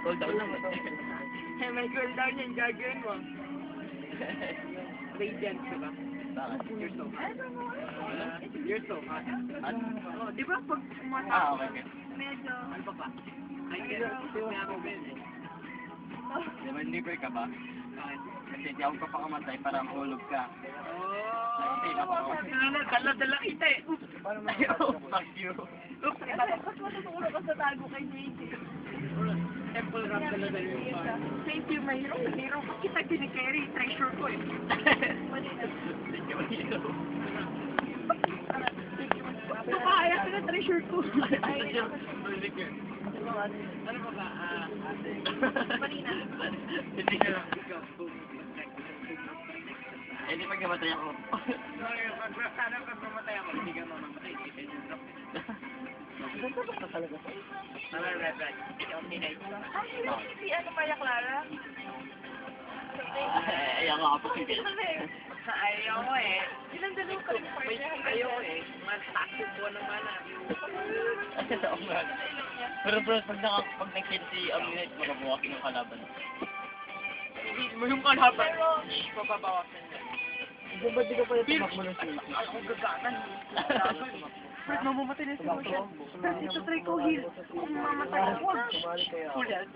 Cooldown naman. Eh, may cooldown yan, gagawin mo. Radiant, diba? Bakit? You're so hot. You're so hot. At? Oh, di ba pag umata Ah, okay. medyo... Ano pa pa? Ay, kaya ako ba yun eh. Di ba hindi ka ba? Kasi di ako kapakamatay para mahulog ka. Oh! Kala dala kita eh. Oops! Ay, oh, fuck you. Oops! Mas matutulog ka sa tago kay JJ. Temple run talaga yung pa. Thank you, my hero. Hero ko kita kinikerry. Treasure ko eh. Thank you, hero. Nakakaya ka na treasure ko. Ay, thank you. Ano ba ba? Kanina. Hindi ka lang. Eh, di pag namatay ako. Sana pag mamatay ako, hindi ka mamamatay. Hindi ka yung drop. Ganda ba ka talaga? Tama, red. Okay, nice. Si ano, Maria Clara? Ayaw nga po sige. Ayaw ko eh. Ilang dalawa ka rin Wait, ayaw ko eh. Mag-taxi po naman ah. Oo nga. Pero bro, pag nag-kill si Omnite, magabuwakin yung kalaban. Hindi mo yung kalaban. Papabawasan niya. Hindi ba di ka pala tumakbo ng safety? Ako gagatan. Fred, mamamatay na si Kuya. Ito try ko heal. Kung mamatay ako. Sumali kaya. Full health.